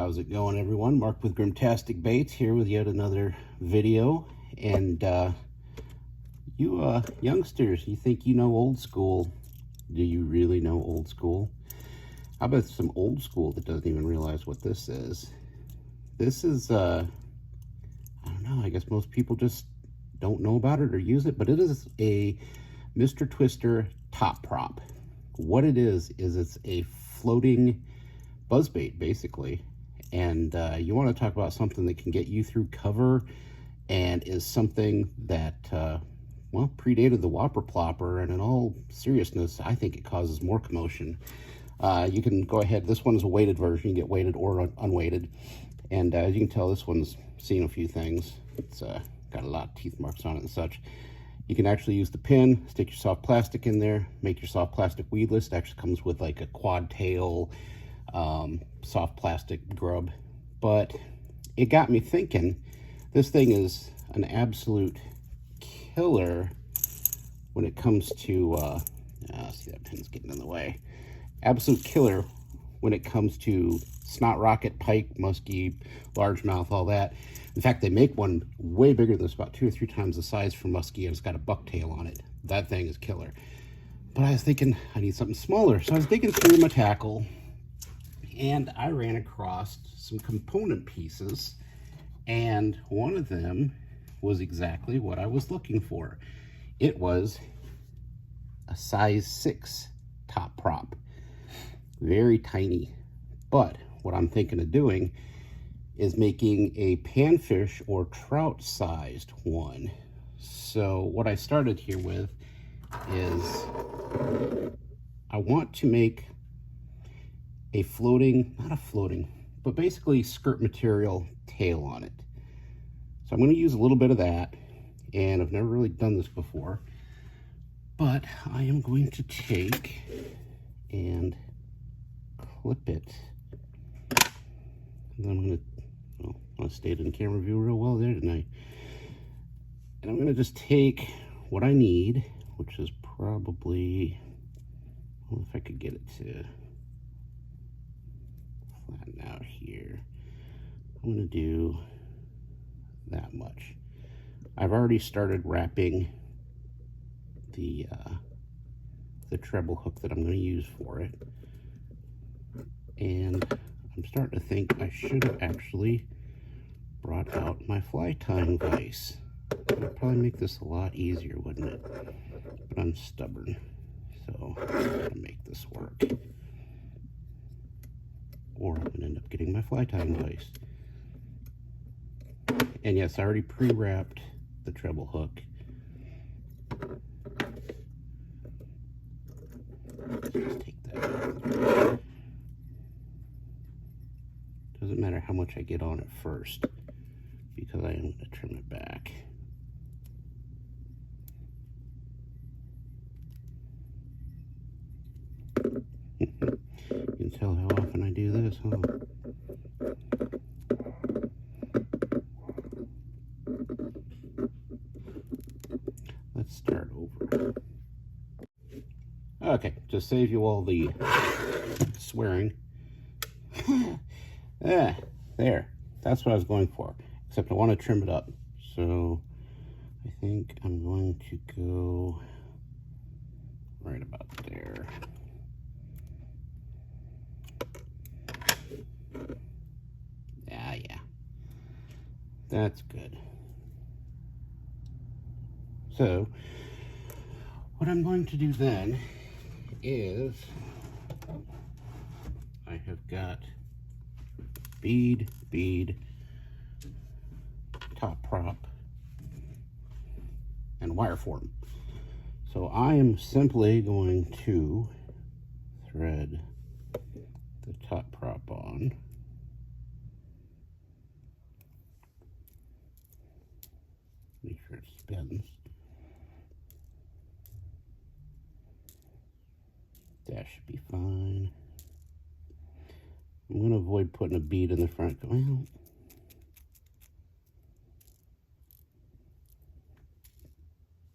How's it going, everyone? Mark with Grimtastic Baits here with yet another video. And you youngsters, you think you know old school. Do you really know old school? How about some old school that doesn't even realize what this is? This is, I don't know, I guess most people just don't know about it or use it, but it is a Mr. Twister top prop. What it is it's a floating buzzbait, basically. And you want to talk about something that can get you through cover and is something that, well, predated the Whopper Plopper, and in all seriousness, I think it causes more commotion. You can go ahead, this one's a weighted version, you get weighted or unweighted. And as you can tell, this one's seen a few things. It's got a lot of teeth marks on it and such. You can actually use the pin, stick your soft plastic in there, make your soft plastic weedless. It actually comes with like a quad tail, soft plastic grub. But it got me thinking, this thing is an absolute killer when it comes to, see that pin's getting in the way. Absolute killer when it comes to snot rocket, pike, muskie, largemouth, all that. In fact, they make one way bigger than this, about 2 or 3 times the size for muskie, and it's got a bucktail on it. That thing is killer. But I was thinking I need something smaller, so I was digging through my tackle, and I ran across some component pieces, and one of them was exactly what I was looking for. It was a size 6 top prop. Very tiny. But what I'm thinking of doing is making a panfish or trout sized one. So what I started here with is I want to make a floating, not a floating, but basically skirt material tail on it. So I'm going to use a little bit of that, and I've never really done this before, but I am going to take and clip it. And then I'm going to, well, I stayed in camera view real well there, didn't I? And I'm going to just take what I need, which is probably, I don't know if I could get it to flatten out here. I'm going to do that much. I've already started wrapping the treble hook that I'm going to use for it. And I'm starting to think I should have actually brought out my fly tying vise. It would probably make this a lot easier, wouldn't it? But I'm stubborn, so I'm going to make this work. Or I'm going to end up getting my fly tying vise. And yes, I already pre-wrapped the treble hook. Let's just take that out. Doesn't matter how much I get on it first, because I am going to trim it back. You can tell how often I do this, huh? Let's start over. Okay, to save you all the swearing. There. That's what I was going for. Except I want to trim it up. So I think I'm going to go right about there. Yeah. That's good. So what I'm going to do then is I have got bead, top prop, and wire form. So I am simply going to thread the top prop on. Make sure it spins. That should be fine. I'm going to avoid putting a bead in the front. Well,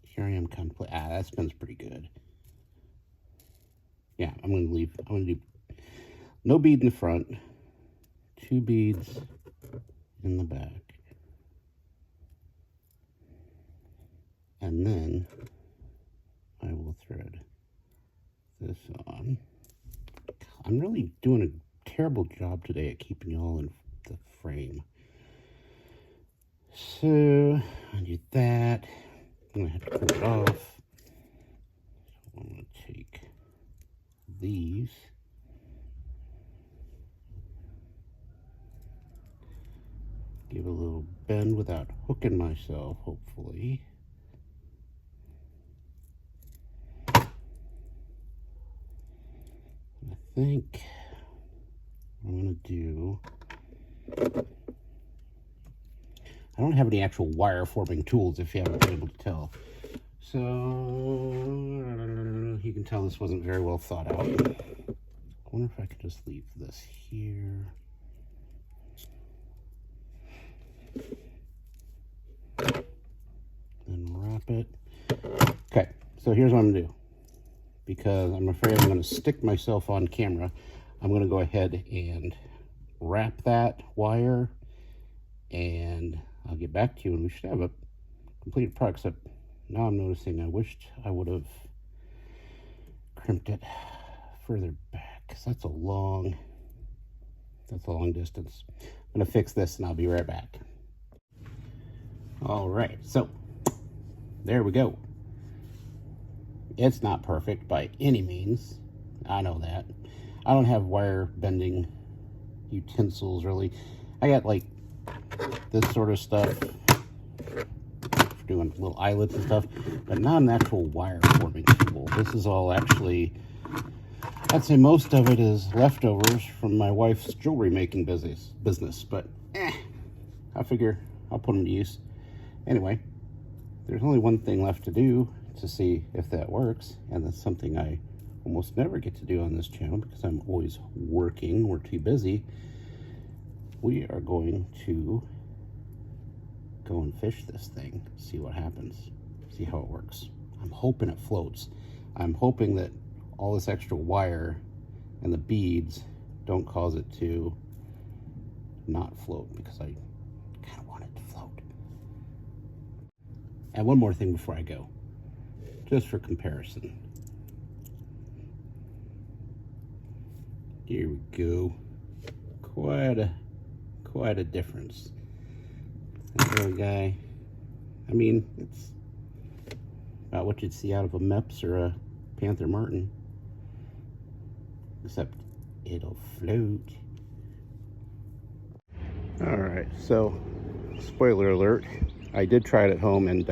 here I am contemplating. That spins pretty good. Yeah, I'm going to do no bead in the front, 2 beads in the back. And then I will thread this on. I'm really doing a terrible job today at keeping you all in the frame. So I do that. I'm gonna have to pull it off. So I'm gonna take these. Give a little bend without hooking myself, hopefully. I think what I'm going to do, I don't have any actual wire forming tools, if you haven't been able to tell. So you can tell this wasn't very well thought out. I wonder if I could just leave this here. Then wrap it. Okay, so here's what I'm going to do. Because I'm afraid I'm going to stick myself on camera, I'm going to go ahead and wrap that wire, and I'll get back to you, and we should have a completed product. Except now I'm noticing I wished I would have crimped it further back, because that's a long distance. I'm going to fix this, and I'll be right back. All right, so there we go. It's not perfect by any means. I know that. I don't have wire bending utensils, really. I got like this sort of stuff for doing little eyelets and stuff, but not an actual wire forming tool. This is all actually, I'd say most of it is leftovers from my wife's jewelry making business, but I figure I'll put them to use. Anyway, there's only one thing left to do to see if that works, and that's something I almost never get to do on this channel because I'm always working. We're too busy. We are going to go and fish this thing, see what happens, see how it works. I'm hoping it floats. I'm hoping that all this extra wire and the beads don't cause it to not float, because I kind of want it to float. And one more thing before I go, just for comparison. Here we go. Quite a difference. That little guy, I mean, it's about what you'd see out of a Mepps or a Panther Martin, except it'll float. All right, so spoiler alert, I did try it at home, and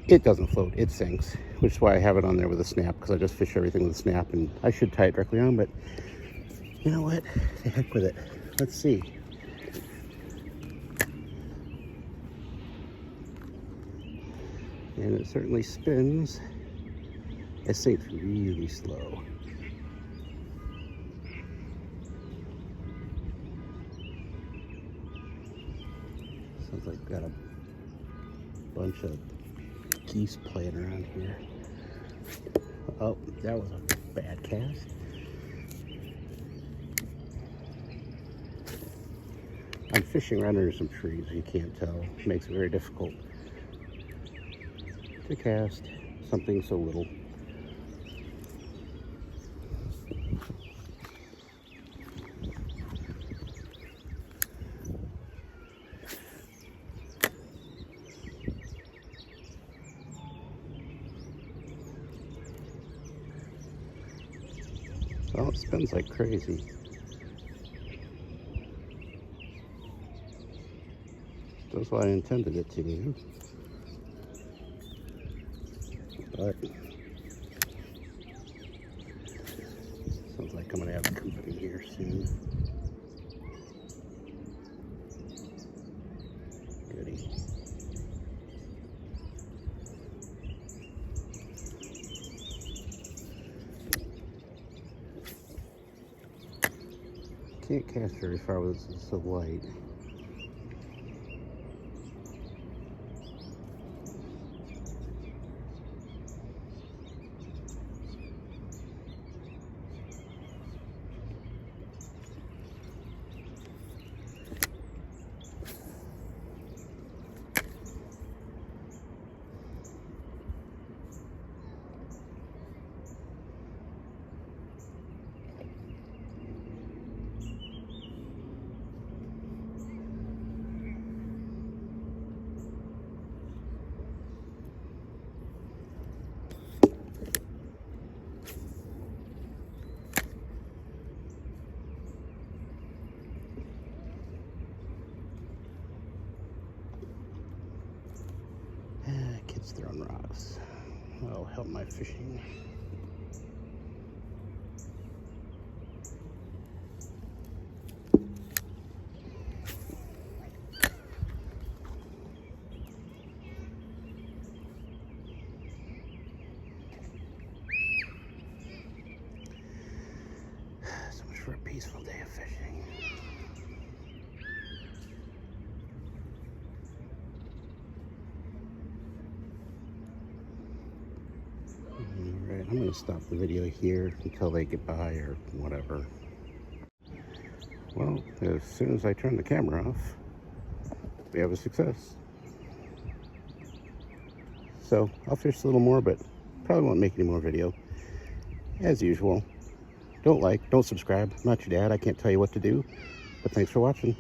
it doesn't float, it sinks, which is why I have it on there with a snap, because I just fish everything with a snap, and I should tie it directly on, but you know what, the heck with it. Let's see. And it certainly spins. It sinks really slow. Sounds like got a bunch of geese playing around here. Oh, that was a bad cast. I'm fishing right under some trees, you can't tell. It makes it very difficult to cast something so little. Well, it spins like crazy. That's what I intended it to do. But sounds like I'm gonna have company here soon. Goody. Can't cast very far with this, it's so light. He's throwing rocks. That'll help my fishing. So much for a peaceful day of fishing. Alright, I'm going to stop the video here until they get by or whatever. Well, as soon as I turn the camera off, we have a success. So, I'll fish a little more, but probably won't make any more video. As usual, don't like, don't subscribe. I'm not your dad, I can't tell you what to do. But thanks for watching.